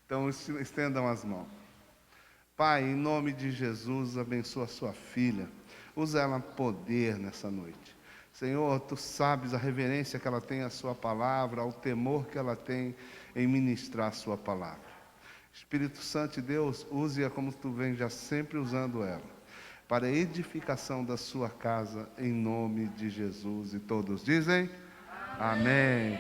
Então estendam as mãos. Pai, em nome de Jesus, abençoa a sua filha. Usa ela poder nessa noite. Senhor, Tu sabes a reverência que ela tem à sua palavra, o temor que ela tem em ministrar a sua palavra. Espírito Santo de Deus, use-a como Tu vem já sempre usando ela, para a edificação da sua casa, em nome de Jesus. E todos dizem: amém.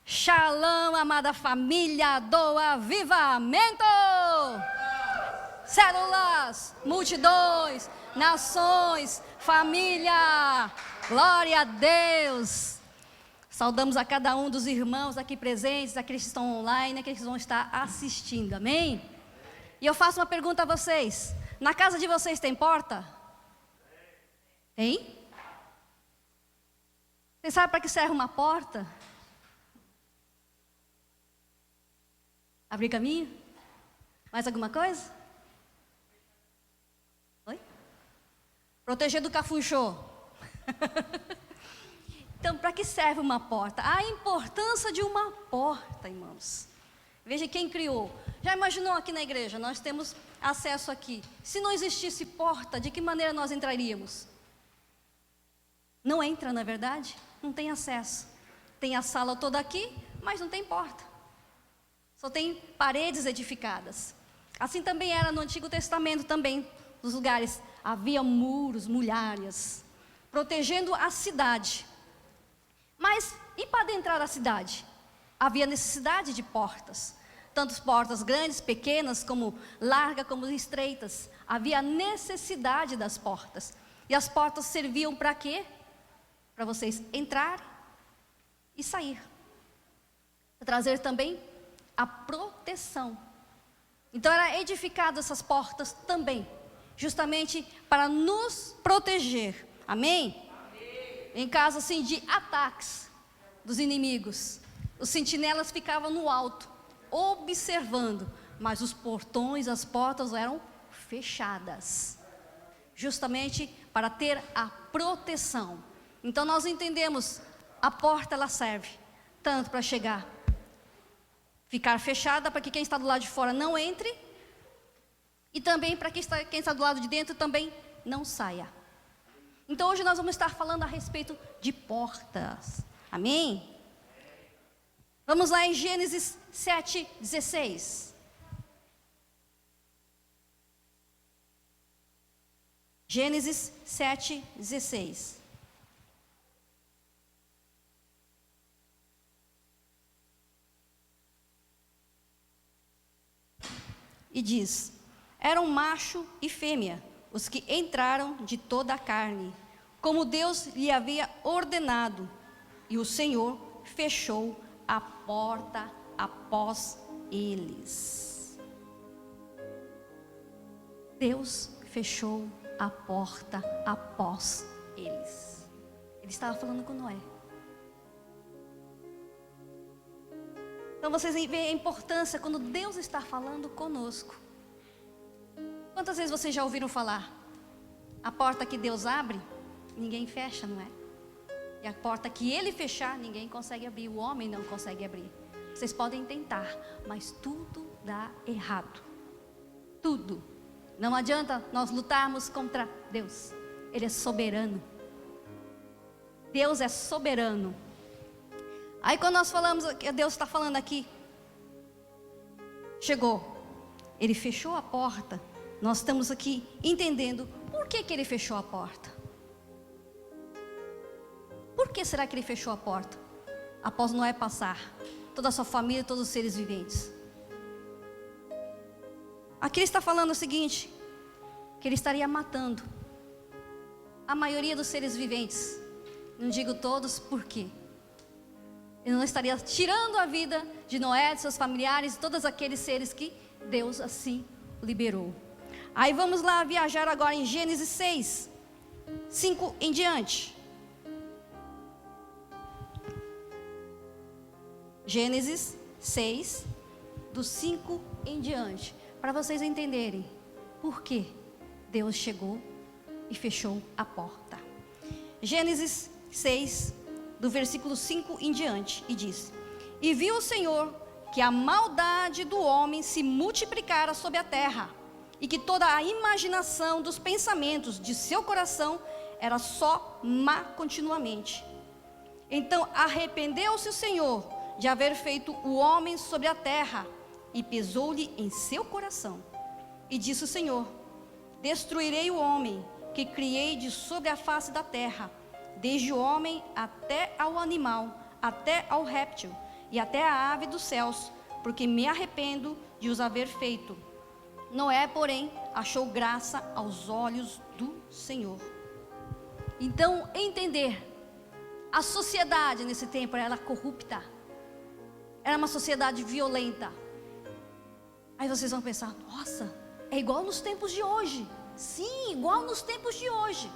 Shalom, amada família do Avivamento! Células, multidões, nações, família, glória a Deus! Saudamos a cada um dos irmãos aqui presentes, aqueles que estão online, aqueles que vão estar assistindo, amém? E eu faço uma pergunta a vocês: na casa de vocês tem porta? Tem? Vocês sabem para que serve uma porta? Abrir caminho? Mais alguma coisa? Oi? Proteger do cafunchô. Então, para que serve uma porta? A importância de uma porta, irmãos. Veja quem criou. Já imaginou aqui na igreja? Nós temos acesso aqui. Se não existisse porta, de que maneira nós entraríamos? Não entra, não é verdade? Não tem acesso. Tem a sala toda aqui, mas não tem porta. Só tem paredes edificadas. Assim também era no Antigo Testamento também. Nos lugares havia muros, muralhas, protegendo a cidade. Mas e para adentrar a cidade? Havia necessidade de portas. Tanto portas grandes, pequenas, como largas, como estreitas. Havia necessidade das portas. E as portas serviam para quê? Para vocês entrar e sair. Para trazer também a proteção. Então eram edificadas essas portas também, justamente para nos proteger. Amém? Amém. Em caso assim de ataques dos inimigos, os sentinelas ficavam no alto, observando, mas os portões, as portas eram fechadas, justamente para ter a proteção. Então nós entendemos, a porta ela serve tanto para ficar fechada para que quem está do lado de fora não entre, e também para quem está do lado de dentro também não saia. Então hoje nós vamos estar falando a respeito de portas. Amém? Vamos lá em Gênesis 7:16. Gênesis 7:16. E diz: eram macho e fêmea, os que entraram de toda a carne, como Deus lhe havia ordenado, e o Senhor fechou a porta após eles. Deus fechou a porta após eles. Ele estava falando com Noé. Então vocês veem a importância quando Deus está falando conosco. Quantas vezes vocês já ouviram falar? A porta que Deus abre, ninguém fecha, não é? E a porta que Ele fechar, ninguém consegue abrir. O homem não consegue abrir. Vocês podem tentar, mas tudo dá errado. Tudo. Não adianta nós lutarmos contra Deus. Ele é soberano. Deus é soberano. Aí quando nós falamos, que Deus está falando aqui, chegou, Ele fechou a porta. Nós estamos aqui entendendo por que Ele fechou a porta. Por que será que Ele fechou a porta? Após Noé passar, toda a sua família, todos os seres viventes. Aqui Ele está falando o seguinte, que Ele estaria matando a maioria dos seres viventes. Não digo todos, por quê? Ele não estaria tirando a vida de Noé, de seus familiares, de todos aqueles seres que Deus assim liberou. Aí vamos lá viajar agora em Gênesis 6, 5 em diante. Gênesis 6, do 5 em diante. Para vocês entenderem por que Deus chegou e fechou a porta. Gênesis 6, do versículo 5 em diante, e diz: E viu o Senhor que a maldade do homem se multiplicara sobre a terra, e que toda a imaginação dos pensamentos de seu coração era só má continuamente. Então arrependeu-se o Senhor de haver feito o homem sobre a terra, e pesou-lhe em seu coração. E disse o Senhor: Destruirei o homem que criei de sobre a face da terra, desde o homem até ao animal, até ao réptil, e até a ave dos céus, porque me arrependo de os haver feito. Noé, porém, achou graça aos olhos do Senhor. Então, entender, a sociedade nesse tempo era corrupta, era uma sociedade violenta. Aí vocês vão pensar: nossa, é igual nos tempos de hoje. Sim, igual nos tempos de hoje.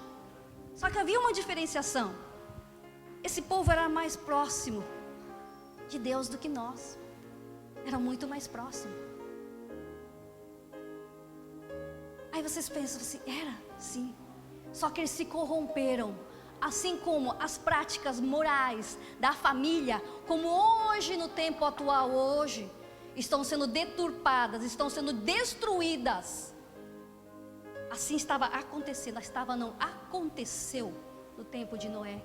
Só que havia uma diferenciação. Esse povo era mais próximo de Deus do que nós. Era muito mais próximo. Aí vocês pensam assim: era? Sim. Só que eles se corromperam. Assim como as práticas morais da família, como hoje no tempo atual, hoje, estão sendo deturpadas, estão sendo destruídas. Assim estava acontecendo, aconteceu no tempo de Noé.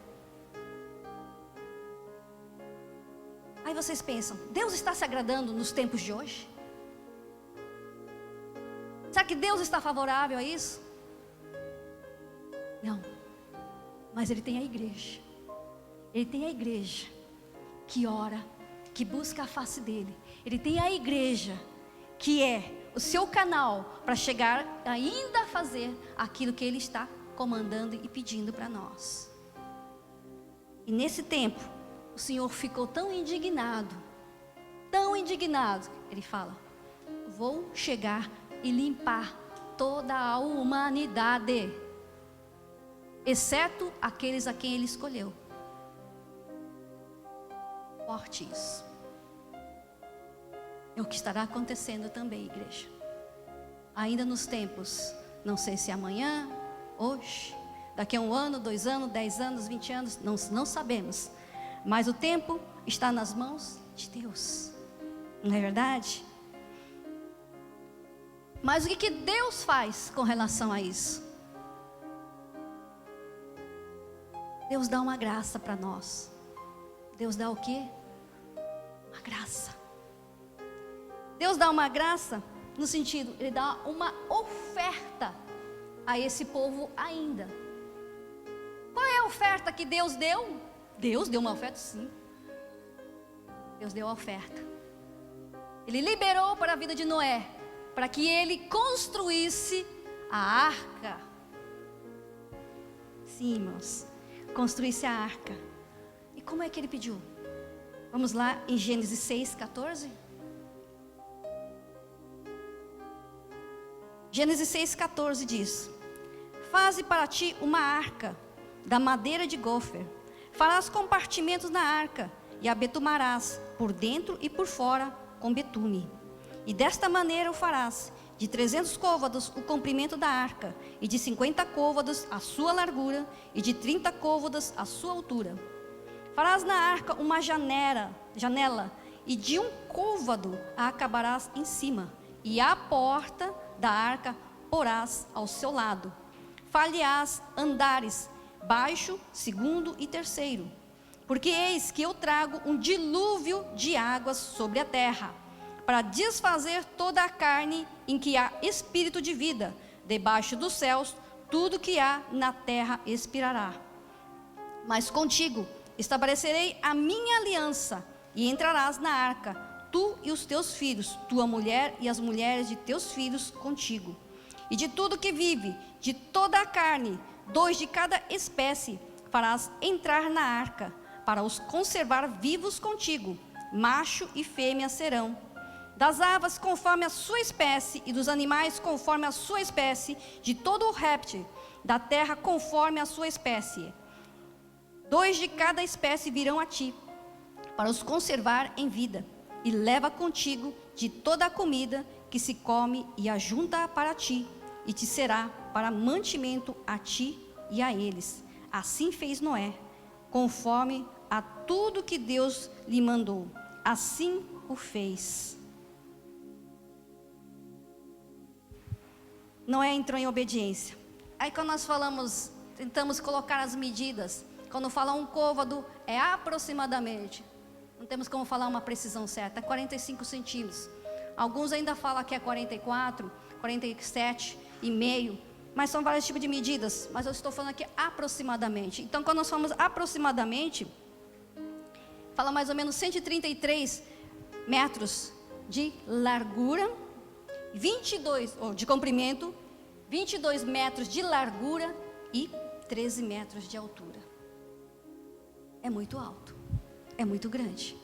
Aí vocês pensam: Deus está se agradando nos tempos de hoje? Será que Deus está favorável a isso? Não. Mas Ele tem a igreja. Ele tem a igreja que ora, que busca a face dEle. Ele tem a igreja que é o seu canal para chegar ainda a fazer aquilo que Ele está comandando e pedindo para nós. E nesse tempo, o Senhor ficou tão indignado, Ele fala: vou chegar e limpar toda a humanidade, exceto aqueles a quem Ele escolheu. Forte isso. É o que estará acontecendo também, igreja. Ainda nos tempos, não sei se amanhã, hoje, daqui a 1 ano, 2 anos, 10 anos, 20 anos, não sabemos. Mas o tempo está nas mãos de Deus. Não é verdade? Mas o que Deus faz com relação a isso? Deus dá uma graça para nós. Deus dá o quê? Uma graça. Deus dá uma graça no sentido, Ele dá uma oferta a esse povo ainda. Qual é a oferta que Deus deu? Deus deu uma oferta, sim. Deus deu a oferta. Ele liberou para a vida de Noé, para que ele construísse a arca. Sim, irmãos, construísse a arca. E como é que ele pediu? Vamos lá em Gênesis 6:14. Gênesis 6:14 diz: Faze para ti uma arca da madeira de gofer. Farás compartimentos na arca e a betumarás por dentro e por fora com betume. E desta maneira o farás: de 300 côvados o comprimento da arca, e de 50 côvados a sua largura, e de 30 côvados a sua altura. Farás na arca uma janela, e de 1 côvado a acabarás em cima, e a porta da arca porás ao seu lado. Far-lhe-ás andares, baixo, segundo e terceiro. Porque eis que eu trago um dilúvio de águas sobre a terra, para desfazer toda a carne em que há espírito de vida. Debaixo dos céus, tudo que há na terra expirará. Mas contigo estabelecerei a minha aliança, e entrarás na arca, tu e os teus filhos, tua mulher e as mulheres de teus filhos contigo. E de tudo que vive, de toda a carne, 2 de cada espécie, farás entrar na arca, para os conservar vivos contigo. Macho e fêmea serão. Das aves conforme a sua espécie, e dos animais conforme a sua espécie, de todo o réptil da terra conforme a sua espécie. 2 de cada espécie virão a ti, para os conservar em vida. E leva contigo de toda a comida que se come, e ajunta para ti, e te será para mantimento a ti e a eles. Assim fez Noé, conforme a tudo que Deus lhe mandou. Assim o fez. Noé entrou em obediência. Aí quando nós falamos, tentamos colocar as medidas. Quando fala um côvado, é aproximadamente. Não temos como falar uma precisão certa. É 45 centímetros. Alguns ainda falam que é 44, 47 e meio. Mas são vários tipos de medidas. Mas eu estou falando aqui aproximadamente. Então quando nós falamos aproximadamente, fala mais ou menos 133 metros de largura, 22 de comprimento, 22 metros de largura e 13 metros de altura. É muito alto, é muito grande.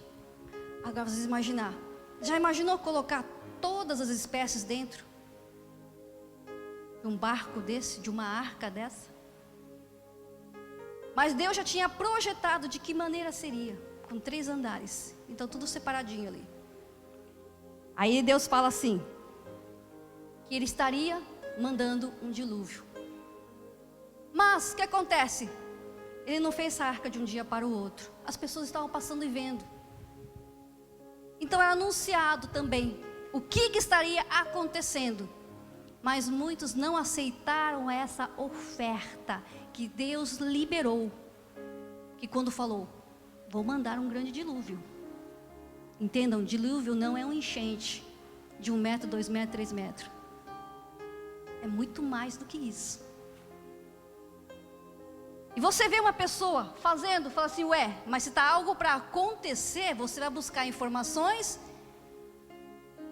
Agora vocês imaginar, já imaginou colocar todas as espécies dentro de um barco desse, de uma arca dessa? Mas Deus já tinha projetado de que maneira seria, com 3 andares, então tudo separadinho ali. Aí Deus fala assim, que Ele estaria mandando um dilúvio. Mas o que acontece? Ele não fez essa arca de um dia para o outro. As pessoas estavam passando e vendo. Então era anunciado também o que estaria acontecendo. Mas muitos não aceitaram essa oferta que Deus liberou. Que quando falou, vou mandar um grande dilúvio. Entendam, dilúvio não é um enchente de 1 metro, 2 metros, 3 metros. É muito mais do que isso. E você vê uma pessoa fazendo, fala assim, ué, mas se está algo para acontecer, você vai buscar informações,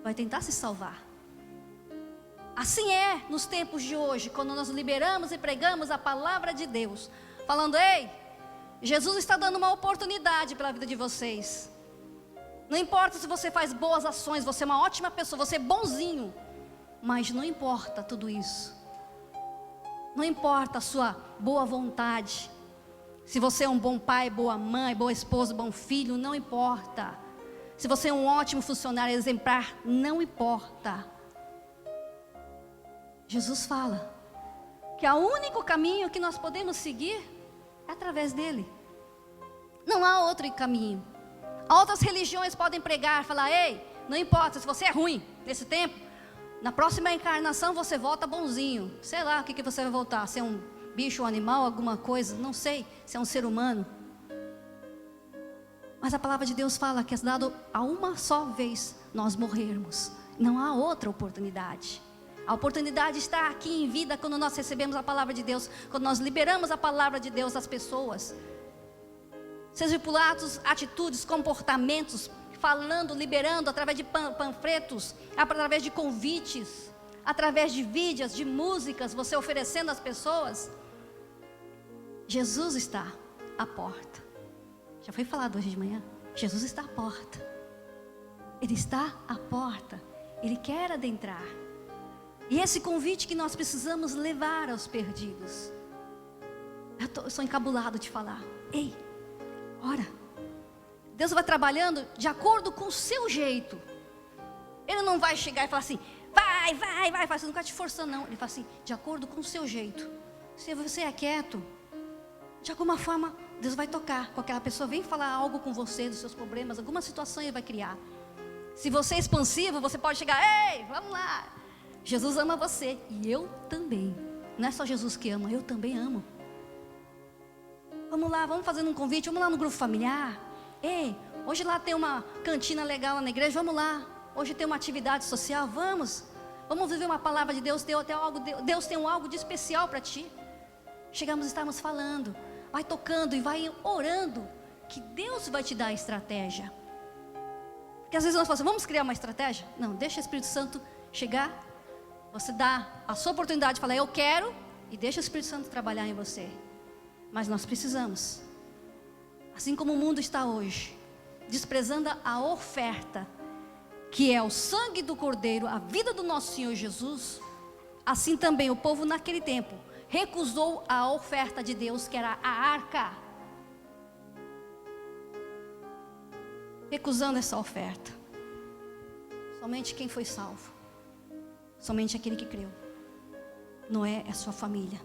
vai tentar se salvar. Assim é nos tempos de hoje, quando nós liberamos e pregamos a palavra de Deus, falando, ei, Jesus está dando uma oportunidade para a vida de vocês. Não importa se você faz boas ações, você é uma ótima pessoa, você é bonzinho, mas não importa tudo isso. Não importa a sua boa vontade. Se você é um bom pai, boa mãe, boa esposa, bom filho, não importa. Se você é um ótimo funcionário exemplar, não importa. Jesus fala que o único caminho que nós podemos seguir é através dele. Não há outro caminho. Outras religiões podem pregar, falar, ei, não importa se você é ruim nesse tempo, na próxima encarnação você volta bonzinho. Sei lá o que você vai voltar, se é um bicho, um animal, alguma coisa, não sei, se é um ser humano. Mas a palavra de Deus fala que é dado a uma só vez nós morrermos. Não há outra oportunidade. A oportunidade está aqui em vida quando nós recebemos a palavra de Deus, quando nós liberamos a palavra de Deus às pessoas. Sejam por atos, atitudes, comportamentos, falando, liberando através de panfletos, através de convites, através de vídeos, de músicas, você oferecendo às pessoas. Jesus está à porta. Já foi falado hoje de manhã? Jesus está à porta. Ele está à porta. Ele quer adentrar. E esse convite que nós precisamos levar aos perdidos. Eu sou encabulado de falar. Ei, ora. Deus vai trabalhando de acordo com o seu jeito. Ele não vai chegar e falar assim, vai, você não está te forçando não. Ele fala assim, de acordo com o seu jeito. Se você é quieto, de alguma forma, Deus vai tocar com aquela pessoa, vem falar algo com você, dos seus problemas, alguma situação Ele vai criar. Se você é expansivo, você pode chegar, ei, vamos lá. Jesus ama você e eu também. Não é só Jesus que ama, eu também amo. Vamos lá, vamos fazer um convite, vamos lá no grupo familiar. Ei, hoje lá tem uma cantina legal lá na igreja, vamos lá. Hoje tem uma atividade social, vamos viver uma palavra de Deus. Deus tem algo de especial para ti. Chegamos, estamos falando, vai tocando e vai orando, que Deus vai te dar a estratégia. Porque às vezes nós falamos, vamos criar uma estratégia? Não, deixa o Espírito Santo chegar. Você dá a sua oportunidade de falar, eu quero, e deixa o Espírito Santo trabalhar em você. Mas nós precisamos, assim como o mundo está hoje, desprezando a oferta, que é o sangue do Cordeiro, a vida do nosso Senhor Jesus, assim também o povo naquele tempo recusou a oferta de Deus, que era a arca. Recusando essa oferta. Somente quem foi salvo. Somente aquele que creu. Noé é a sua família.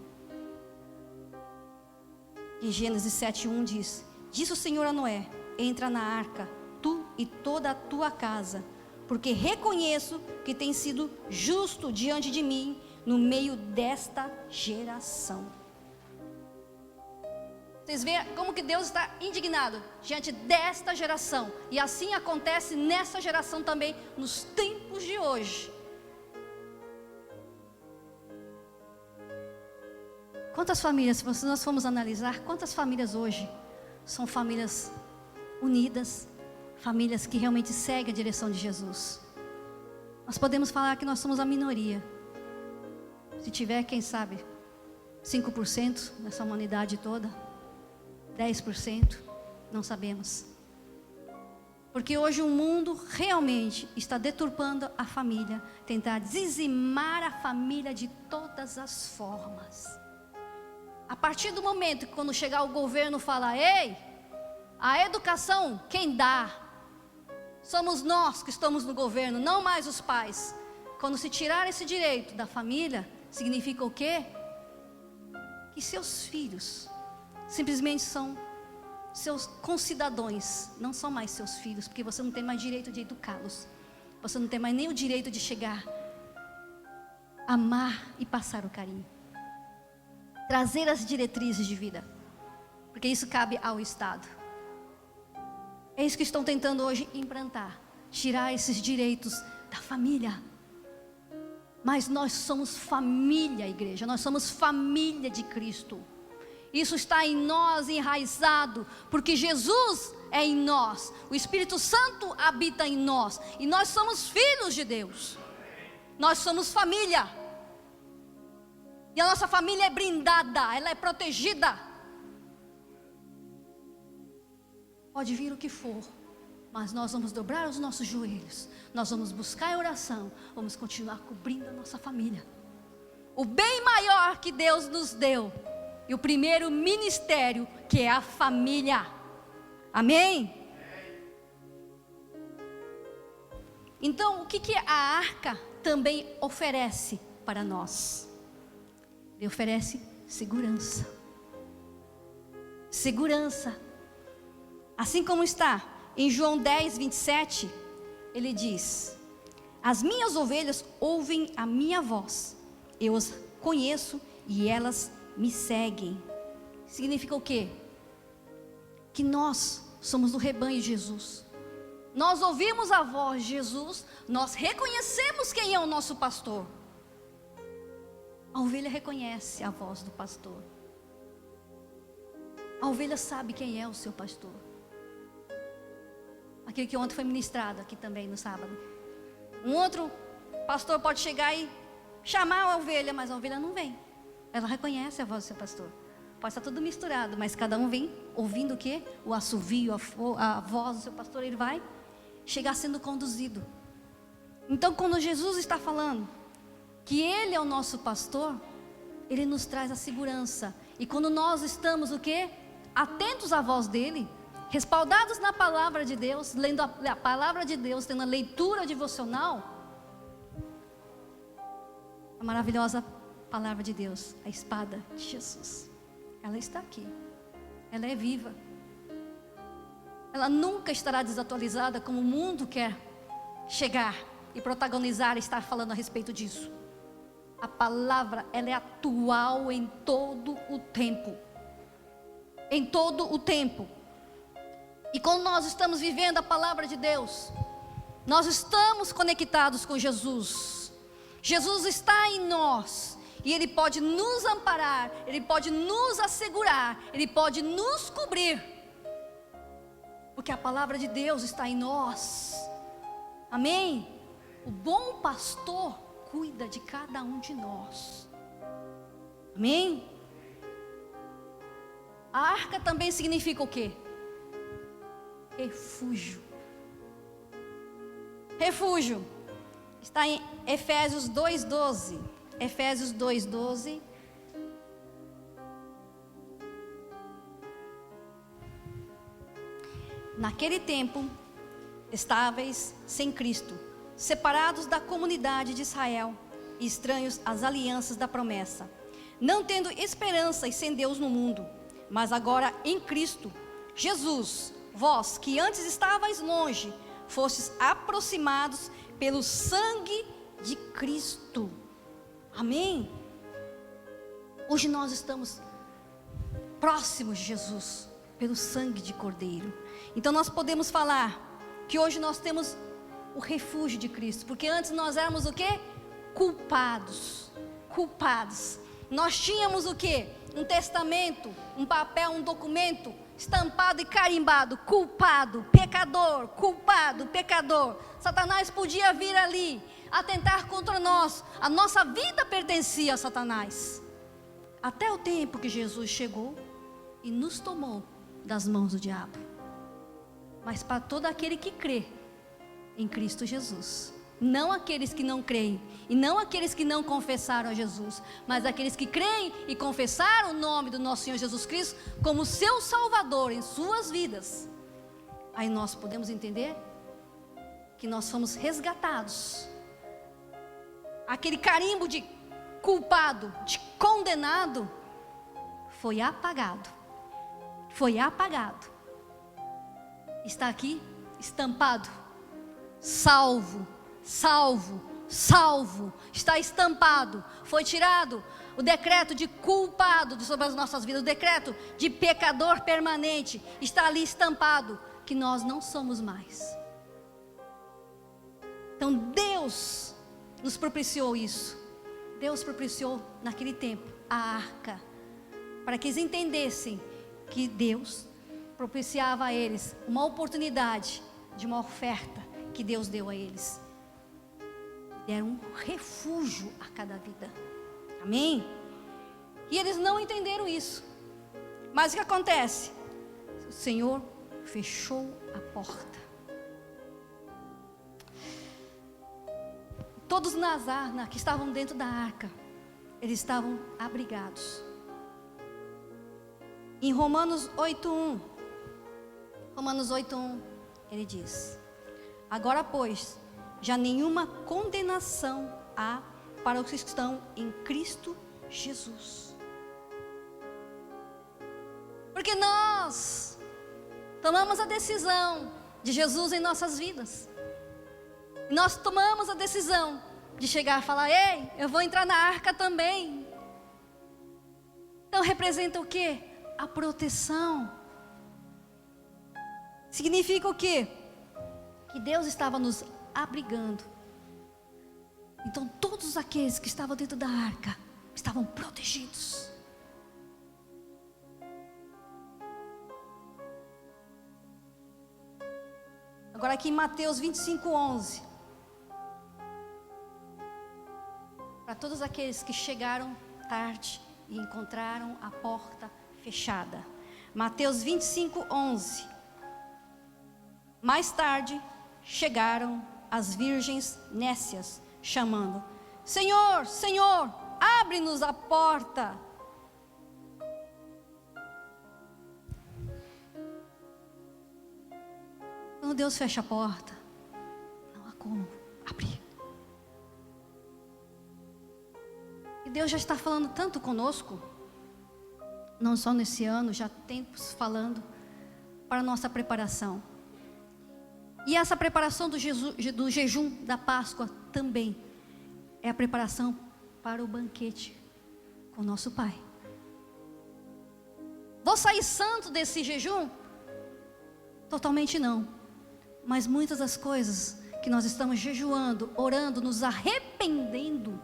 Em Gênesis 7:1 diz: disse o Senhor a Noé: entra na arca, tu e toda a tua casa, porque reconheço que tens sido justo diante de mim no meio desta geração. Vocês veem como que Deus está indignado diante desta geração. E assim acontece nessa geração também, nos tempos de hoje. Quantas famílias, se nós formos analisar, quantas famílias hoje são famílias unidas, famílias que realmente seguem a direção de Jesus? Nós podemos falar que nós somos a minoria. Se tiver, quem sabe, 5% nessa humanidade toda, 10%, não sabemos. Porque hoje o mundo realmente está deturpando a família, tentar dizimar a família de todas as formas. A partir do momento que quando chegar o governo fala: ei, a educação quem dá somos nós que estamos no governo, não mais os pais. Quando se tirar esse direito da família, significa o quê? Que seus filhos simplesmente são seus concidadãos, não são mais seus filhos, porque você não tem mais direito de educá-los. Você não tem mais nem o direito de chegar, amar e passar o carinho, trazer as diretrizes de vida, porque isso cabe ao Estado. É isso que estão tentando hoje implantar, tirar esses direitos da família. Mas nós somos família, igreja, nós somos família de Cristo. Isso está em nós, enraizado, porque Jesus é em nós, o Espírito Santo habita em nós, e nós somos filhos de Deus, nós somos família, e a nossa família é blindada, ela é protegida. Pode vir o que for, mas nós vamos dobrar os nossos joelhos, nós vamos buscar a oração, vamos continuar cobrindo a nossa família. O bem maior que Deus nos deu, e o primeiro ministério, que é a família. Amém? Então, o que a arca também oferece para nós? Ele oferece segurança. Segurança. Assim como está em João 10:27, ele diz: as minhas ovelhas ouvem a minha voz, eu as conheço e elas me seguem. Significa o quê? Que nós somos do rebanho de Jesus. Nós ouvimos a voz de Jesus, nós reconhecemos quem é o nosso pastor. A ovelha reconhece a voz do pastor. A ovelha sabe quem é o seu pastor. Aquilo que ontem foi ministrado aqui também no sábado. Um outro pastor pode chegar e chamar a ovelha, mas a ovelha não vem. Ela reconhece a voz do seu pastor. Pode estar tudo misturado, mas cada um vem ouvindo o quê? O assovio, a voz do seu pastor. Ele vai chegar sendo conduzido. Então, quando Jesus está falando que Ele é o nosso pastor, Ele nos traz a segurança. E quando nós estamos o quê? Atentos à voz dEle, respaldados na palavra de Deus, lendo a palavra de Deus, tendo a leitura devocional, a maravilhosa palavra de Deus, a espada de Jesus, ela está aqui, ela é viva, ela nunca estará desatualizada como o mundo quer chegar e protagonizar e estar falando a respeito disso. A palavra, ela é atual em todo o tempo, em todo o tempo. E quando nós estamos vivendo a palavra de Deus, nós estamos conectados com Jesus. Jesus está em nós, e Ele pode nos amparar, Ele pode nos assegurar, Ele pode nos cobrir, porque a palavra de Deus está em nós. Amém? O bom pastor cuida de cada um de nós. Amém? A arca também significa o quê? Refúgio. Refúgio. Está em Efésios 2:12. Efésios 2:12. Naquele tempo, estáveis sem Cristo, separados da comunidade de Israel e estranhos às alianças da promessa, não tendo esperança e sem Deus no mundo. Mas agora em Cristo Jesus, vós que antes estavais longe, fostes aproximados pelo sangue de Cristo. Amém? Hoje nós estamos próximos de Jesus pelo sangue de Cordeiro. Então nós podemos falar que hoje nós temos o refúgio de Cristo, porque antes nós éramos o quê? Culpados. Nós tínhamos o quê? Um testamento, um papel, um documento estampado e carimbado: culpado, pecador, culpado, pecador. Satanás podia vir ali atentar contra nós. A nossa vida pertencia a Satanás, até o tempo que Jesus chegou e nos tomou das mãos do diabo. Mas para todo aquele que crê em Cristo Jesus, não aqueles que não creem, e não aqueles que não confessaram a Jesus, mas aqueles que creem e confessaram o nome do nosso Senhor Jesus Cristo como seu Salvador em suas vidas, aí nós podemos entender que nós fomos resgatados. Aquele carimbo de culpado, de condenado, foi apagado. Está aqui estampado: salvo, está estampado. Foi tirado o decreto de culpado sobre as nossas vidas, o decreto de pecador permanente, está ali estampado, que nós não somos mais. Então Deus nos propiciou isso. Deus propiciou naquele tempo a arca, para que eles entendessem que Deus propiciava a eles uma oportunidade de uma oferta que Deus deu a eles. Deram um refúgio a cada vida. Amém? E eles não entenderam isso. Mas o que acontece? O Senhor fechou a porta. Todos que estavam dentro da arca, eles estavam abrigados. Em Romanos 8:1, ele diz: agora, pois, já nenhuma condenação há para os que estão em Cristo Jesus. Porque nós tomamos a decisão de Jesus em nossas vidas. Nós tomamos a decisão de chegar e falar: ei, eu vou entrar na arca também. Então representa o quê? A proteção. Significa o quê? Que Deus estava nos abrigando. Então todos aqueles que estavam dentro da arca estavam protegidos. Agora aqui em Mateus 25:11, para todos aqueles que chegaram tarde e encontraram a porta fechada. Mateus 25:11. Mais tarde chegaram as virgens nécias, chamando: Senhor, Senhor, abre-nos a porta. Quando Deus fecha a porta, não há como abrir. E Deus já está falando tanto conosco, não só nesse ano, já há tempos falando para a nossa preparação. E essa preparação do jejum da Páscoa também é a preparação para o banquete com o nosso Pai. Vou sair santo desse jejum? Totalmente não. Mas muitas das coisas que nós estamos jejuando, orando, nos arrependendo,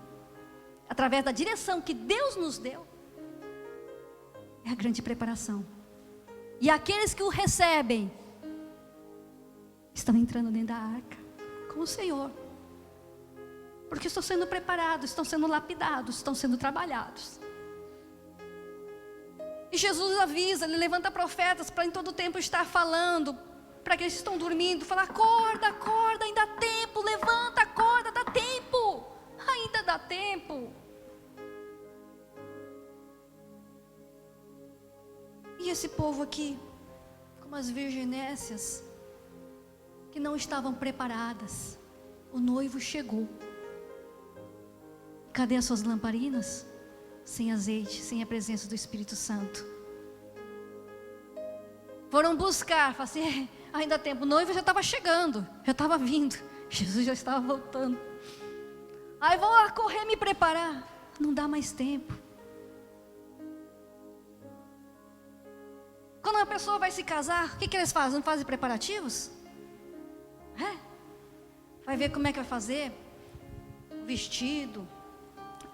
através da direção que Deus nos deu, é a grande preparação. E aqueles que o recebem estão entrando dentro da arca com o Senhor, porque estão sendo preparados, estão sendo lapidados, estão sendo trabalhados. E Jesus avisa, Ele levanta profetas para em todo tempo estar falando para aqueles que estão dormindo, falar: acorda, acorda, ainda dá tempo, levanta, acorda, dá tempo, ainda dá tempo. E esse povo aqui, como as virginécias, que não estavam preparadas, o noivo chegou. cadê as suas lamparinas? Sem azeite, sem a presença do Espírito Santo. Foram buscar, falaram assim, ainda há tempo, o noivo já estava chegando, já estava vindo, Jesus já estava voltando. Aí vão lá correr me preparar, não dá mais tempo. Quando uma pessoa vai se casar, o que eles fazem? Não fazem preparativos? Vai ver como é que vai fazer o vestido,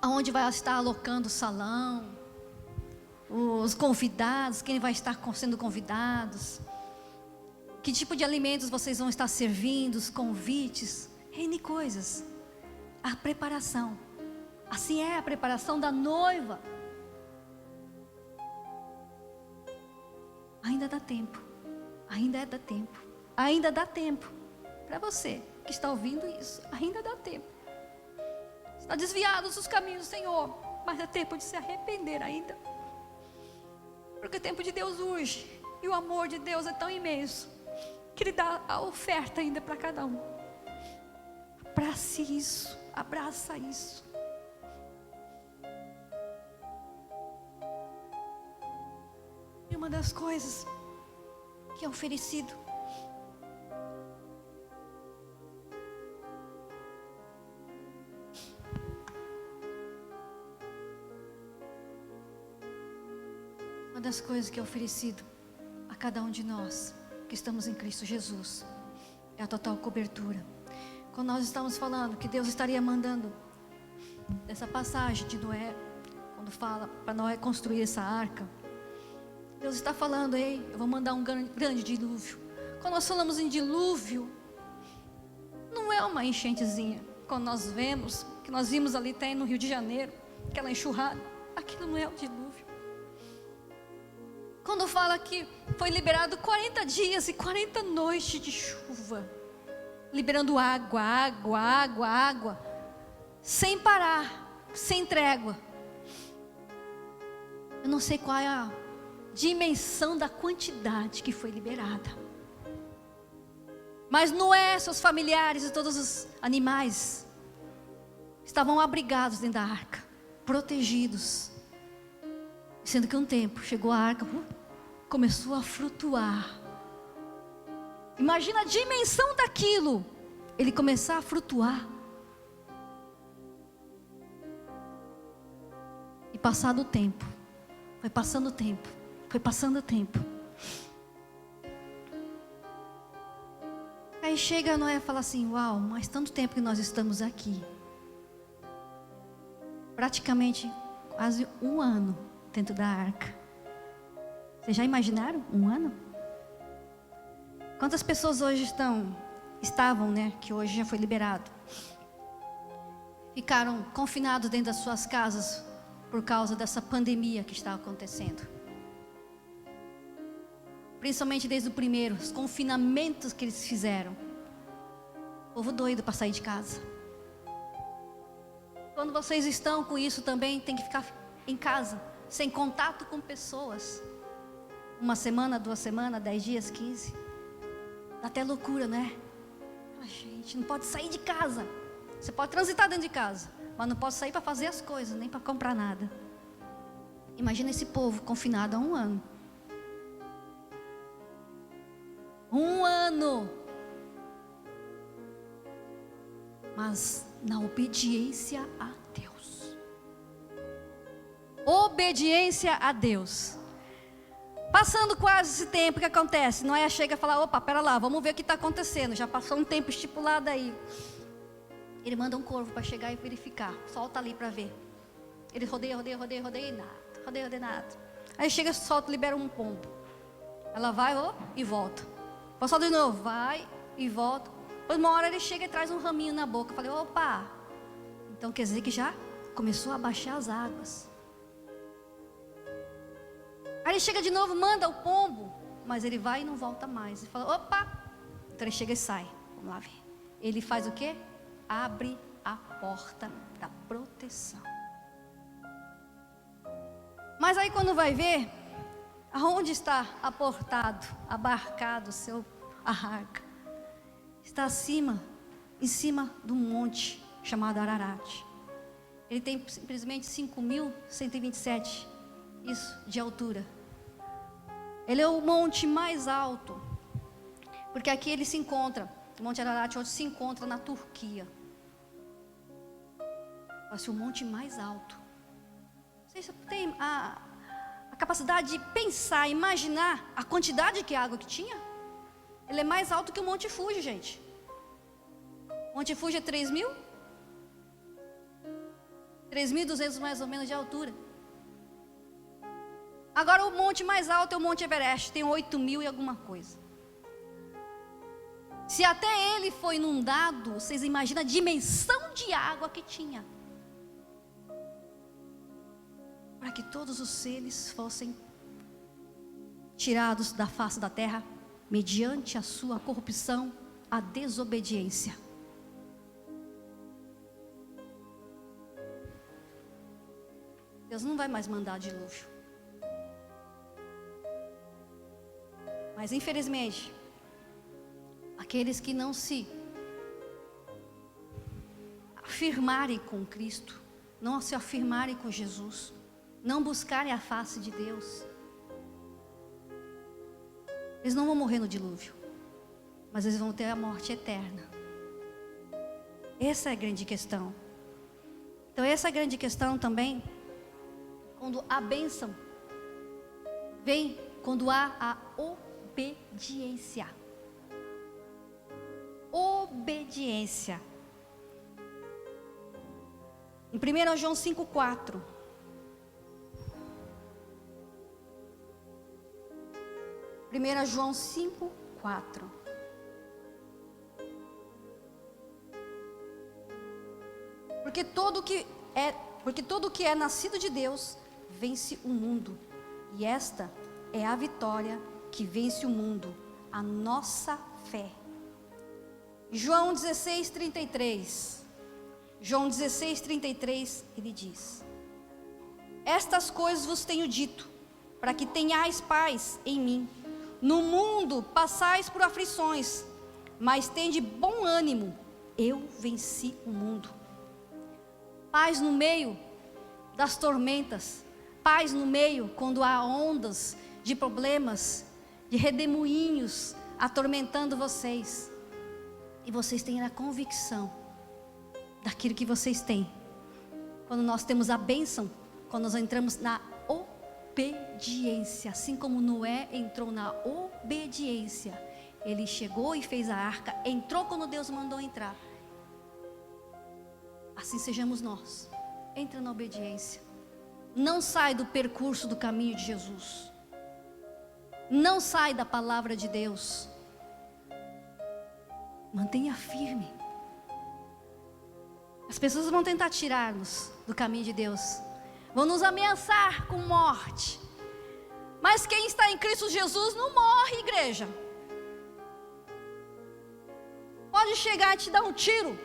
aonde vai estar alocando o salão, os convidados, quem vai estar sendo convidados, que tipo de alimentos vocês vão estar servindo, os convites, N coisas. A preparação, assim é a preparação da noiva. Ainda dá tempo, ainda dá tempo, ainda dá tempo. Para você que está ouvindo isso, ainda dá tempo. Está desviado dos caminhos do Senhor, mas é tempo de se arrepender ainda. Porque o tempo de Deus urge, e o amor de Deus é tão imenso, que Ele dá a oferta ainda para cada um. Abrace isso, abraça isso. E uma das coisas que é oferecido, das coisas que é oferecido a cada um de nós que estamos em Cristo Jesus é a total cobertura. Quando nós estamos falando que Deus estaria mandando dessa passagem de Noé, quando fala para Noé construir essa arca, Deus está falando, ei, eu vou mandar um grande dilúvio. Quando nós falamos em dilúvio, não é uma enchentezinha. Quando nós vemos, que nós vimos ali até no Rio de Janeiro, aquela enxurrada, aquilo não é o dilúvio. Quando fala que foi liberado 40 dias e 40 noites de chuva, liberando água, água, água, água, sem parar, sem trégua. Eu não sei qual é a dimensão da quantidade que foi liberada, mas Noé, seus familiares e todos os animais estavam abrigados dentro da arca, protegidos. Sendo que um tempo chegou a arca, começou a flutuar. Imagina a dimensão daquilo, ele começar a flutuar. E passado o tempo, foi passando o tempo, foi passando o tempo. Aí chega Noé e fala assim, uau, mas tanto tempo que nós estamos aqui. Praticamente quase um ano dentro da arca. Vocês já imaginaram um ano? Quantas pessoas hoje estavam, né, que hoje já foi liberado, ficaram confinados dentro das suas casas por causa dessa pandemia que está acontecendo? Principalmente desde o primeiro, os confinamentos que eles fizeram. Povo doido para sair de casa. Quando vocês estão com isso também, tem que ficar em casa, sem contato com pessoas. Uma semana, 2 semanas, 10 dias, 15. Dá até loucura, né? A gente não pode sair de casa. Você pode transitar dentro de casa, mas não pode sair para fazer as coisas, nem para comprar nada. Imagina esse povo confinado há 1 ano. 1 ano. Mas na obediência a Deus. Obediência a Deus. Passando quase esse tempo, o que acontece? Noé chega e fala, opa, pera lá, vamos ver o que está acontecendo. Já passou um tempo estipulado aí. Ele manda um corvo para chegar e verificar. Solta ali para ver. Ele rodeia e nada. Rodeia, nada. Aí chega, solta, libera um pombo. Ela vai, e volta. Solta de novo, vai e volta. Depois uma hora ele chega e traz um raminho na boca. Eu falei, opa. Então quer dizer que já começou a baixar as águas. Aí ele chega de novo, manda o pombo, mas ele vai e não volta mais. Ele fala, opa. Então ele chega e sai. Vamos lá ver. Ele faz o quê? Abre a porta da proteção. Mas aí quando vai ver, aonde está aportado, abarcado a arca? Está em cima de um monte chamado Ararat. Ele tem simplesmente 5.127, isso, de altura. Ele é o monte mais alto, porque aqui ele se encontra, o Monte Ararat hoje se encontra na Turquia. Vai ser o monte mais alto. Você tem a capacidade de pensar, imaginar a quantidade de água que tinha? Ele é mais alto que o Monte Fuji, gente. O Monte Fuji é 3.200 mais ou menos de altura. Agora o monte mais alto é o Monte Everest, tem 8.000 e alguma coisa. Se até ele foi inundado, vocês imaginam a dimensão de água que tinha. Para que todos os seres fossem tirados da face da terra, mediante a sua corrupção, a desobediência. Deus não vai mais mandar dilúvio. Mas infelizmente, aqueles que não se afirmarem com Cristo, não se afirmarem com Jesus, não buscarem a face de Deus, eles não vão morrer no dilúvio, mas eles vão ter a morte eterna. Essa é a grande questão. Então essa é a grande questão também, quando a bênção vem, quando há a obediência. Obediência. Em 1 João 5,4. 1 João 5,4. Porque todo que é nascido de Deus vence o mundo. E esta é a vitória que vence o mundo, a nossa fé. João 16:33. João 16:33, ele diz: estas coisas vos tenho dito, para que tenhais paz em mim. No mundo passais por aflições, mas tende bom ânimo, eu venci o mundo. Paz no meio das tormentas, paz no meio quando há ondas de problemas, de redemoinhos atormentando vocês. E vocês têm a convicção daquilo que vocês têm. Quando nós temos a bênção, quando nós entramos na obediência, assim como Noé entrou na obediência, ele chegou e fez a arca, entrou quando Deus mandou entrar. Assim sejamos nós. Entra na obediência. Não sai do percurso do caminho de Jesus. Não sai da palavra de Deus. Mantenha firme. As pessoas vão tentar tirar-nos do caminho de Deus, vão nos ameaçar com morte. Mas quem está em Cristo Jesus não morre, igreja. Pode chegar e te dar um tiro,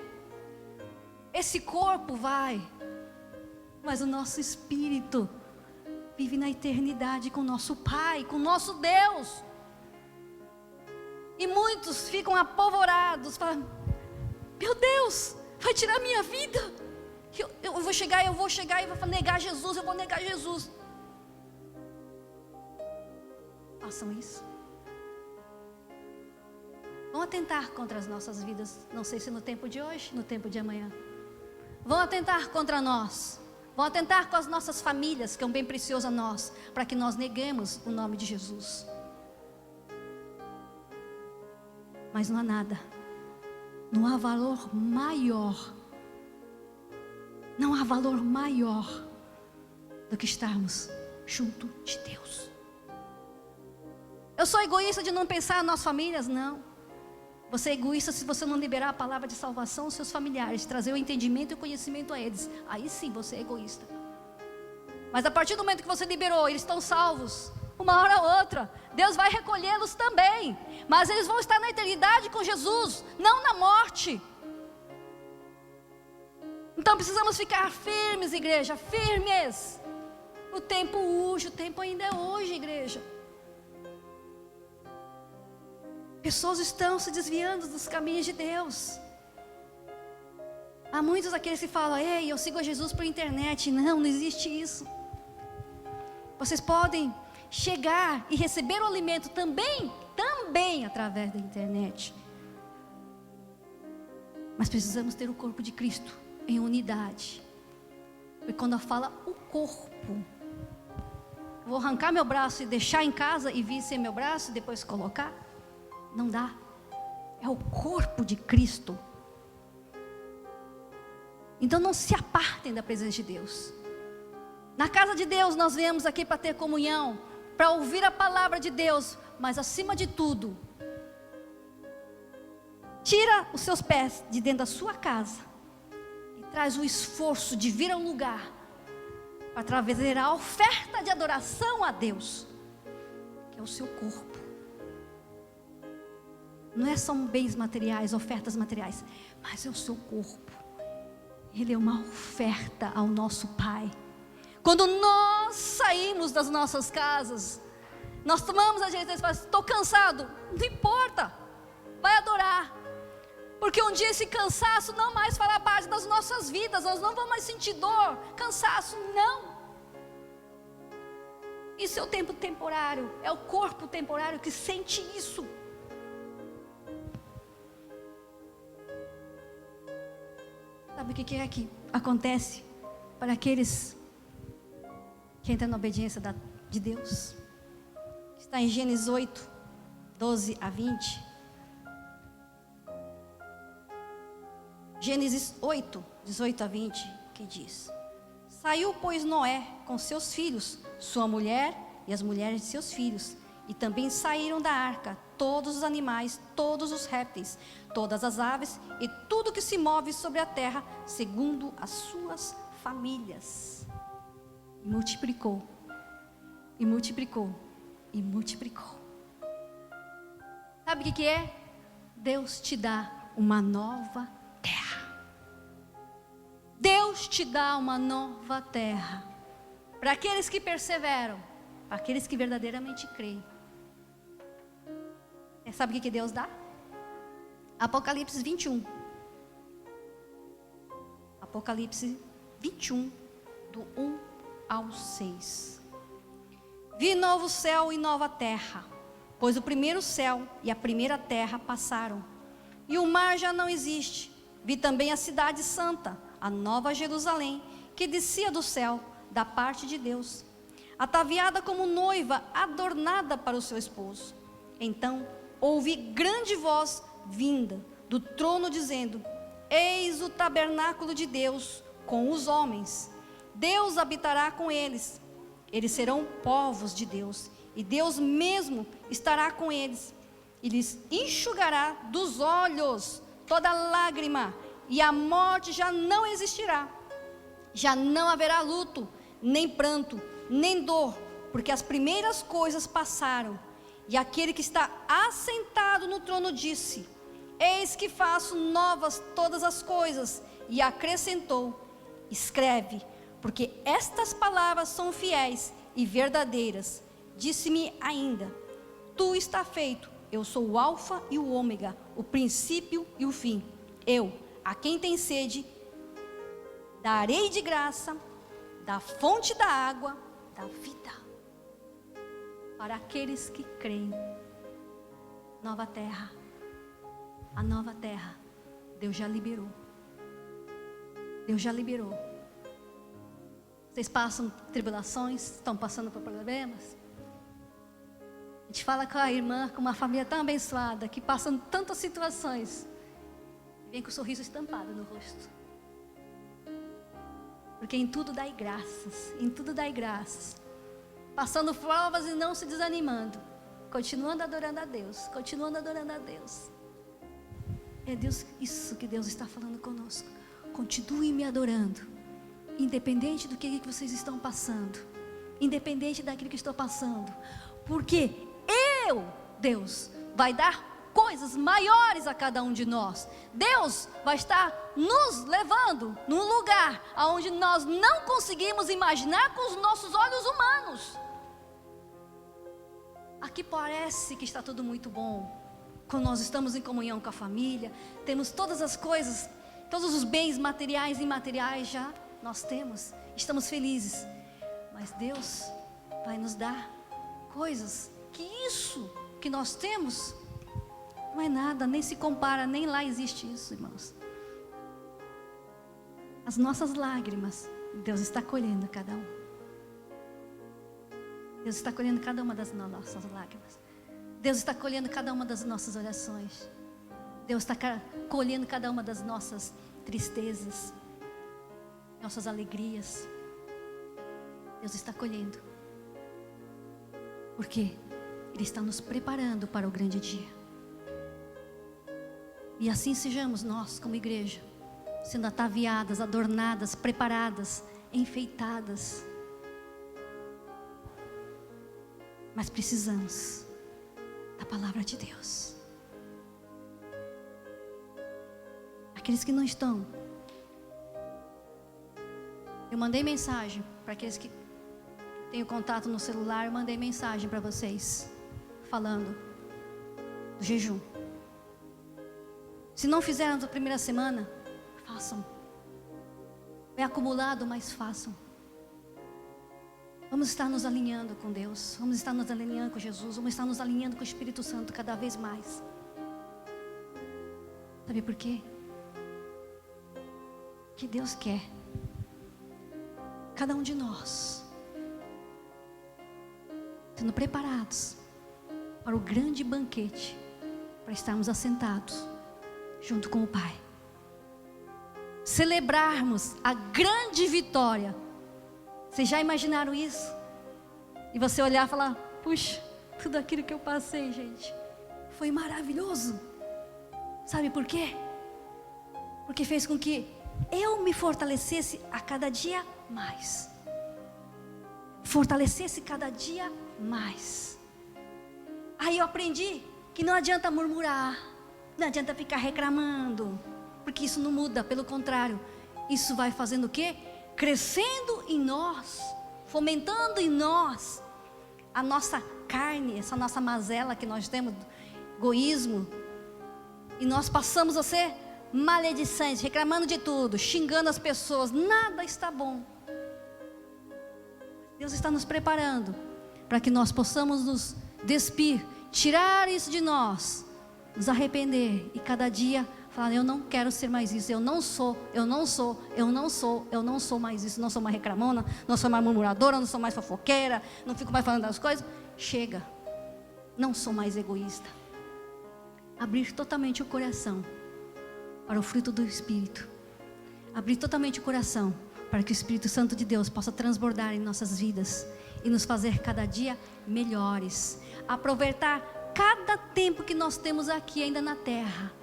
esse corpo vai, mas o nosso espírito vive na eternidade com o nosso Pai, com o nosso Deus. E muitos ficam apavorados, falam: meu Deus, vai tirar minha vida. Eu vou chegar e vou negar Jesus, eu vou negar Jesus. Façam isso. Vão atentar contra as nossas vidas, não sei se no tempo de hoje, no tempo de amanhã. Vão atentar contra nós, vão atentar com as nossas famílias, que é um bem precioso a nós, para que nós neguemos o nome de Jesus. Mas não há nada, não há valor maior, não há valor maior do que estarmos junto de Deus. Eu sou egoísta de não pensar nas nossas famílias? Não. Você é egoísta se você não liberar a palavra de salvação aos seus familiares, trazer o entendimento e o conhecimento a eles. Aí sim você é egoísta. Mas a partir do momento que você liberou, eles estão salvos, uma hora ou outra, Deus vai recolhê-los também. Mas eles vão estar na eternidade com Jesus, não na morte. Então precisamos ficar firmes, igreja, firmes. O tempo urge, o tempo ainda é hoje, igreja. Pessoas estão se desviando dos caminhos de Deus. Há muitos daqueles que falam: ei, eu sigo a Jesus por internet. Não, não existe isso. Vocês podem chegar e receber o alimento também através da internet. Mas precisamos ter o corpo de Cristo em unidade. Porque quando fala o corpo, vou arrancar meu braço e deixar em casa e vir sem meu braço e depois colocar? Não dá. É o corpo de Cristo. Então não se apartem da presença de Deus. Na casa de Deus nós viemos aqui para ter comunhão, para ouvir a palavra de Deus, mas acima de tudo, tira os seus pés de dentro da sua casa e traz o esforço de vir ao lugar para trazer a oferta de adoração a Deus, que é o seu corpo. Não são bens materiais, ofertas materiais, mas é o seu corpo. Ele é uma oferta ao nosso Pai. Quando nós saímos das nossas casas, nós tomamos a direção e falamos: estou cansado. Não importa, vai adorar. Porque um dia esse cansaço não mais fará parte das nossas vidas. Nós não vamos mais sentir dor, cansaço, não. Isso é o tempo temporário, é o corpo temporário que sente isso. Sabe o que é que acontece para aqueles que entram na obediência de Deus? Está em Gênesis 8, 12 a 20. Gênesis 8, 18 a 20, que diz: saiu, pois, Noé com seus filhos, sua mulher e as mulheres de seus filhos, e também saíram da arca todos os animais, todos os répteis, todas as aves e tudo que se move sobre a terra, segundo as suas famílias. E multiplicou, e multiplicou, e multiplicou. Sabe o que é? Deus te dá uma nova terra. Deus te dá uma nova terra. Para aqueles que perseveram, para aqueles que verdadeiramente creem. Sabe o que Deus dá? Apocalipse 21. Apocalipse 21, do 1 ao 6. Vi novo céu e nova terra, pois o primeiro céu e a primeira terra passaram, e o mar já não existe. Vi também a cidade santa, a nova Jerusalém, que descia do céu, da parte de Deus, ataviada como noiva, adornada para o seu esposo. Então ouvi grande voz vinda do trono dizendo: eis o tabernáculo de Deus com os homens. Deus habitará com eles. Eles serão povos de Deus, e Deus mesmo estará com eles. E lhes enxugará dos olhos toda lágrima, e a morte já não existirá. Já não haverá luto, nem pranto, nem dor, porque as primeiras coisas passaram. E aquele que está assentado no trono disse: eis que faço novas todas as coisas. E acrescentou: escreve, porque estas palavras são fiéis e verdadeiras. Disse-me ainda: tu está feito, eu sou o alfa e o ômega, o princípio e o fim. Eu, a quem tem sede, darei de graça da fonte da água da vida. Para aqueles que creem. Nova terra. A nova terra, Deus já liberou. Deus já liberou. Vocês passam tribulações, estão passando por problemas? A gente fala com a irmã, com uma família tão abençoada, que passam tantas situações, vem com o sorriso estampado no rosto. Porque em tudo dai graças, em tudo dai graças. Passando provas e não se desanimando, continuando adorando a Deus, continuando adorando a Deus. É Deus, isso que Deus está falando conosco. Continue me adorando, independente do que vocês estão passando, independente daquilo que estou passando, porque Deus, vai dar coisas maiores a cada um de nós. Deus vai estar nos levando num lugar onde nós não conseguimos imaginar com os nossos olhos humanos. Aqui parece que está tudo muito bom, quando nós estamos em comunhão com a família, temos todas as coisas todos os bens materiais e imateriais já nós temos, estamos felizes. Mas Deus vai nos dar coisas que isso que nós temos não é nada, nem se compara, nem lá existe isso, irmãos. As nossas lágrimas, Deus está colhendo cada um. Deus está colhendo cada uma das nossas lágrimas. Deus está colhendo cada uma das nossas orações. Deus está colhendo cada uma das nossas tristezas, nossas alegrias. Deus está colhendo. Por quê? Ele está nos preparando para o grande dia. E assim sejamos nós como igreja, sendo ataviadas, adornadas, preparadas, enfeitadas. Mas precisamos da palavra de Deus. Aqueles que não estão, eu mandei mensagem para aqueles que têm o contato no celular. Eu mandei mensagem para vocês falando do jejum. Se não fizeram na primeira semana, façam. É acumulado, mas façam. Vamos estar nos alinhando com Deus. Vamos estar nos alinhando com Jesus. Vamos estar nos alinhando com o Espírito Santo cada vez mais. Sabe por quê? Que Deus quer cada um de nós sendo preparados para o grande banquete, para estarmos assentados junto com o Pai, celebrarmos a grande vitória. Vocês já imaginaram isso? E você olhar e falar: puxa, tudo aquilo que eu passei, gente, foi maravilhoso. Sabe por quê? Porque fez com que eu me fortalecesse a cada dia mais. Fortalecesse cada dia mais. Aí eu aprendi que não adianta murmurar, não adianta ficar reclamando, porque isso não muda, pelo contrário, isso vai fazendo o quê? Crescendo em nós, fomentando em nós a nossa carne, essa nossa mazela que nós temos, egoísmo, e nós passamos a ser maledicentes, reclamando de tudo, xingando as pessoas. Nada está bom. Deus está nos preparando para que nós possamos nos despir, tirar isso de nós, nos arrepender e cada dia falar: eu não quero ser mais isso, eu não sou mais isso, não sou mais reclamona, não sou mais murmuradora, não sou mais fofoqueira, não fico mais falando das coisas. Chega, não sou mais egoísta. Abrir totalmente o coração para o fruto do Espírito. Abrir totalmente o coração para que o Espírito Santo de Deus possa transbordar em nossas vidas e nos fazer cada dia melhores. Aproveitar cada tempo que nós temos aqui ainda na terra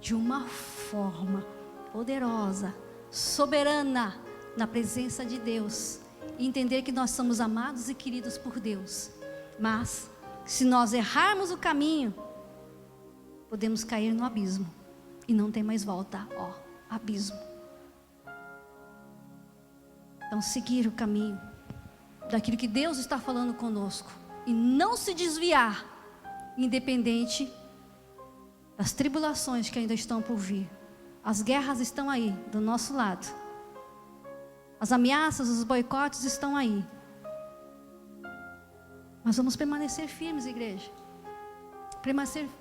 de uma forma poderosa, soberana, na presença de Deus. E entender que nós somos amados e queridos por Deus. Mas, se nós errarmos o caminho, podemos cair no abismo. E não tem mais volta, abismo. Então, seguir o caminho daquilo que Deus está falando conosco. E não se desviar, independente das tribulações que ainda estão por vir. As guerras estão aí, do nosso lado. As ameaças, os boicotes estão aí. Mas vamos permanecer firmes, igreja.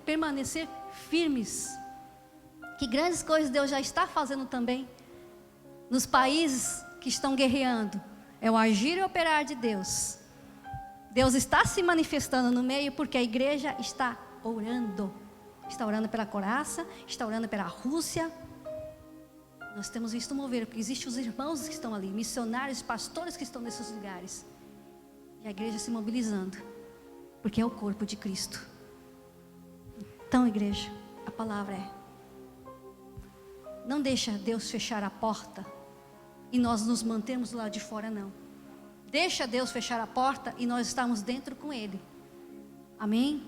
Permanecer firmes. Que grandes coisas Deus já está fazendo também nos países que estão guerreando. É o agir e operar de Deus. Deus está se manifestando no meio porque a igreja está orando. Está orando pela Coreia, está orando pela Rússia. Nós temos visto mover, porque existem os irmãos que estão ali, missionários, pastores que estão nesses lugares. E a igreja se mobilizando, porque é o corpo de Cristo. Então, igreja, a palavra é: não deixa Deus fechar a porta e nós nos mantermos do lado de fora, não. Deixa Deus fechar a porta e nós estamos dentro com Ele. Amém?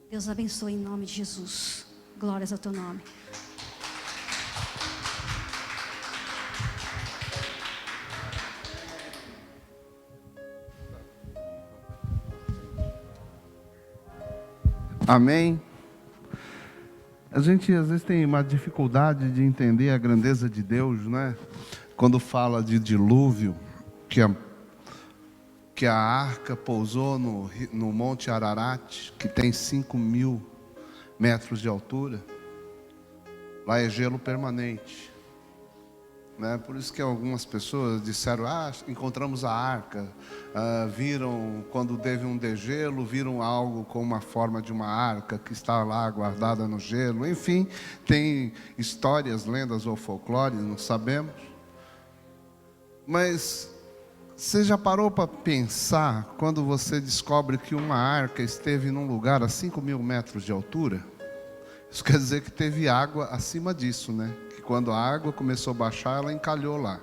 Deus abençoe em nome de Jesus. Glórias ao teu nome. Amém. A gente às vezes tem uma dificuldade de entender a grandeza de Deus, né? Quando fala de dilúvio, que a arca pousou no Monte Ararat, que tem 5.000 metros de altura. Lá é gelo permanente, né? Por isso que algumas pessoas disseram, encontramos a arca, viram, quando teve um degelo, viram algo com uma forma de uma arca que está lá guardada no gelo. Enfim, tem histórias, lendas ou folclore, não sabemos. Mas você já parou para pensar quando você descobre que uma arca esteve num lugar a 5.000 metros de altura? Isso quer dizer que teve água acima disso, né? Que quando a água começou a baixar, ela encalhou lá.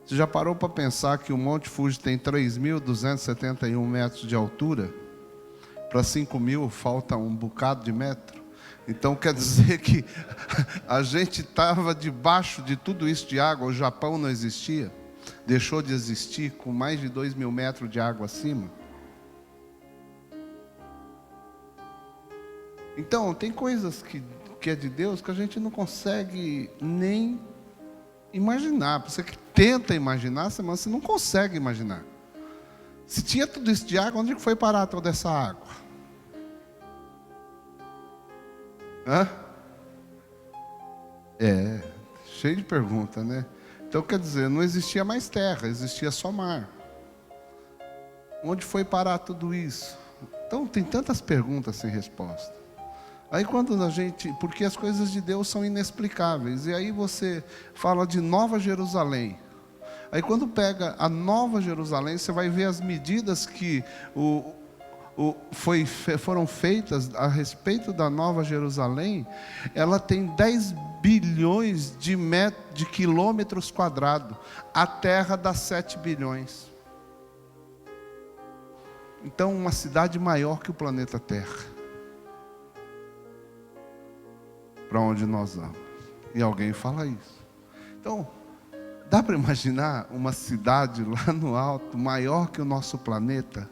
Você já parou para pensar que o Monte Fuji tem 3.271 metros de altura? Para 5.000 falta um bocado de metro. Então quer dizer que a gente estava debaixo de tudo isso de água. O Japão não existia, deixou de existir com mais de 2.000 metros de água acima. Então, tem coisas que é de Deus que a gente não consegue nem imaginar. Você que tenta imaginar, você não consegue imaginar. Se tinha tudo isso de água, onde foi parar toda essa água? Cheio de pergunta, né? Então, quer dizer, não existia mais terra, existia só mar. Onde foi parar tudo isso? Então, tem tantas perguntas sem resposta. Aí quando porque as coisas de Deus são inexplicáveis, e aí você fala de Nova Jerusalém. Aí quando pega a Nova Jerusalém, você vai ver as medidas que foram feitas a respeito da Nova Jerusalém. Ela tem 10 bilhões de quilômetros quadrados, a terra dá 7 bilhões. Então, uma cidade maior que o planeta Terra. Para onde nós vamos. E alguém fala isso. Então, dá para imaginar uma cidade lá no alto, maior que o nosso planeta,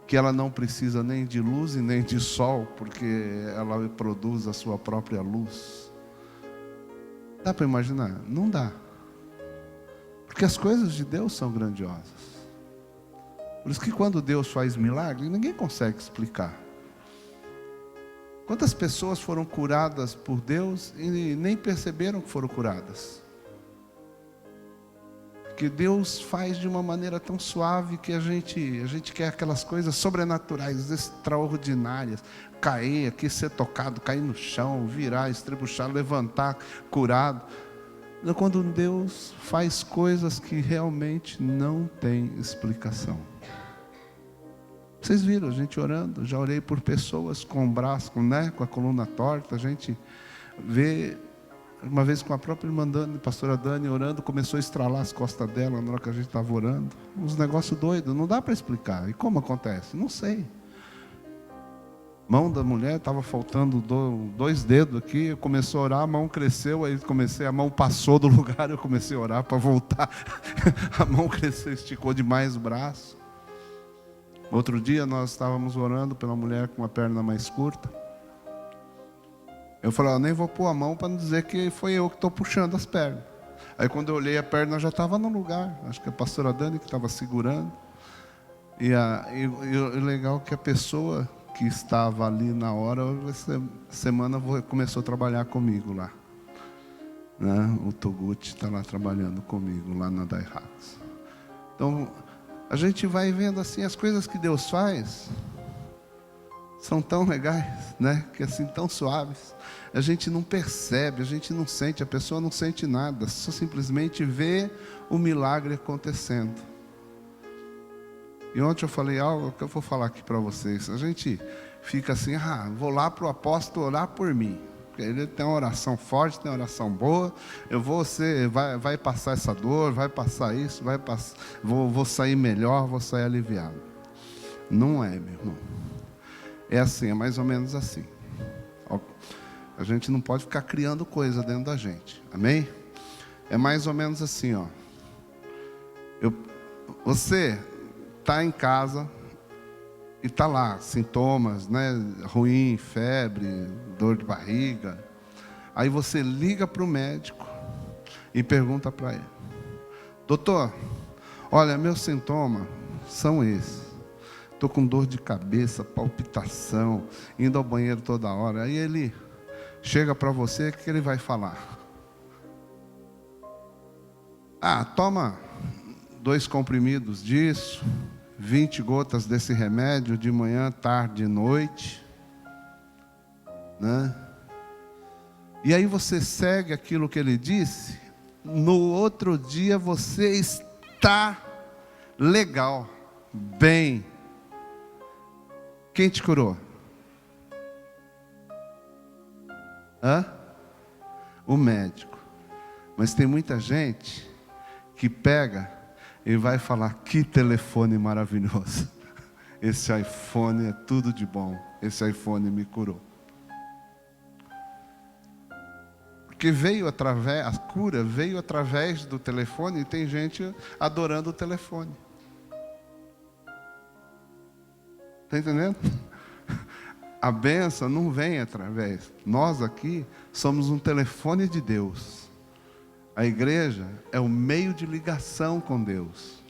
que ela não precisa nem de luz e nem de sol, porque ela produz a sua própria luz. Dá para imaginar? Não dá. Porque as coisas de Deus são grandiosas. Por isso que quando Deus faz milagre, ninguém consegue explicar. Quantas pessoas foram curadas por Deus e nem perceberam que foram curadas? Porque Deus faz de uma maneira tão suave que a gente quer aquelas coisas sobrenaturais, extraordinárias. Cair aqui, ser tocado, cair no chão, virar, estrebuchar, levantar, curado. Quando Deus faz coisas que realmente não tem explicação. Vocês viram a gente orando? Já orei por pessoas com o braço, com a coluna torta. A gente vê, uma vez com a própria irmã Dani, a pastora Dani, orando, começou a estralar as costas dela na hora que a gente estava orando. Uns negócios doidos, não dá para explicar. E como acontece? Não sei. Mão da mulher, estava faltando 2 dedos aqui, começou a orar, a mão cresceu, aí a mão passou do lugar, eu comecei a orar para voltar. A mão cresceu, esticou demais o braço. Outro dia nós estávamos orando pela mulher com a perna mais curta. Eu falei, nem vou pôr a mão para não dizer que foi eu que estou puxando as pernas. Aí quando eu olhei, a perna já estava no lugar. Acho que a pastora Dani que estava segurando. E o legal é que a pessoa que estava ali na hora, essa semana começou a trabalhar comigo lá. Né? O Toguchi está lá trabalhando comigo, lá na Daihatsu. Então, a gente vai vendo assim, as coisas que Deus faz são tão legais, né? Que assim, tão suaves. A gente não percebe, a gente não sente, a pessoa não sente nada, só simplesmente vê o milagre acontecendo. E ontem eu falei algo que eu vou falar aqui para vocês. A gente fica assim, vou lá para o apóstolo orar por mim. Ele tem uma oração forte, tem uma oração boa. Vai passar essa dor, vai passar isso, vou sair melhor, vou sair aliviado. Não é, meu irmão. É assim, é mais ou menos assim. A gente não pode ficar criando coisa dentro da gente. Amém? É mais ou menos assim, ó. Você está em casa, E está lá, sintomas, né? Ruim, febre, dor de barriga. Aí você liga para o médico e pergunta para ele: doutor, olha, meus sintomas são esses. Estou com dor de cabeça, palpitação, indo ao banheiro toda hora. Aí ele chega para você, o que ele vai falar? Ah, toma 2 comprimidos disso, 20 gotas desse remédio de manhã, tarde e noite, né? E aí você segue aquilo que ele disse, no outro dia você está legal, bem. Quem te curou? O médico. Mas tem muita gente que pega e vai falar: que telefone maravilhoso, esse iPhone é tudo de bom, esse iPhone me curou. Porque a cura veio através do telefone, e tem gente adorando o telefone. Está entendendo? A bênção não vem através. Nós aqui somos um telefone de Deus. A igreja é o meio de ligação com Deus.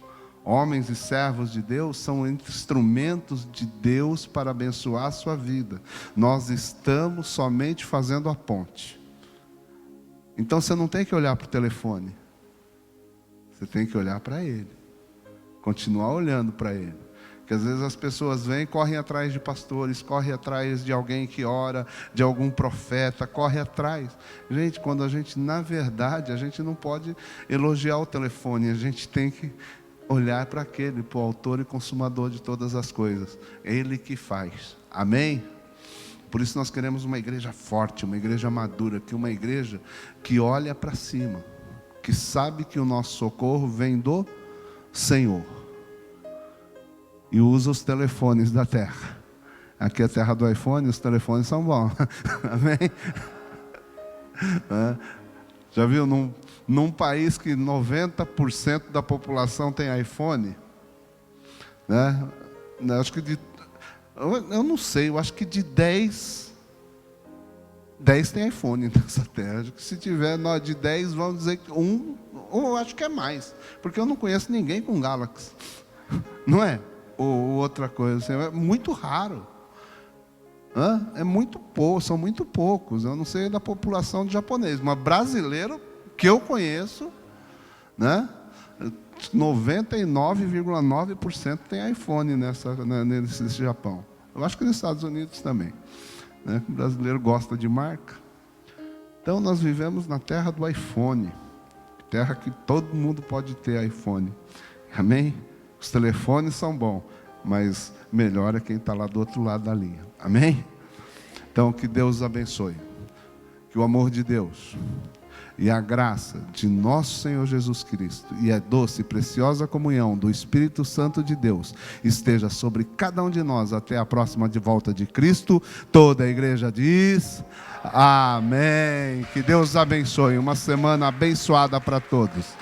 Homens e servos de Deus são instrumentos de Deus para abençoar a sua vida. Nós estamos somente fazendo a ponte. Então você não tem que olhar para o telefone. Você tem que olhar para Ele. Continuar olhando para Ele. Porque às vezes as pessoas vêm e correm atrás de pastores, correm atrás de alguém que ora, de algum profeta, corre atrás. Gente, quando a gente, na verdade, a gente não pode elogiar o telefone, a gente tem que olhar para aquele, para o autor e consumador de todas as coisas. Ele que faz. Amém? Por isso nós queremos uma igreja forte, uma igreja madura, uma igreja que olha para cima, que sabe que o nosso socorro vem do Senhor. E usa os telefones da terra. Aqui é a terra do iPhone, os telefones são bons. Amém? Já viu, num país que 90% da população tem iPhone, né? Acho que eu não sei, eu acho que de 10 tem iPhone nessa terra. Acho que se tiver de 10, vamos dizer que ou eu acho que é mais, porque eu não conheço ninguém com Galaxy. Não é? Ou outra coisa assim, é muito raro. É muito pouco, são muito poucos. Eu não sei da população de japonês, mas brasileiro que eu conheço, né? 99,9% tem iPhone nesse Japão. Eu acho que nos Estados Unidos também, né? O brasileiro gosta de marca. Então nós vivemos na terra do iPhone, terra que todo mundo pode ter iPhone. Amém? Os telefones são bons, mas melhor é quem está lá do outro lado da linha. Amém? Então que Deus abençoe. Que o amor de Deus e a graça de nosso Senhor Jesus Cristo e a doce e preciosa comunhão do Espírito Santo de Deus esteja sobre cada um de nós até a próxima de volta de Cristo. Toda a igreja diz amém. Que Deus abençoe. Uma semana abençoada para todos.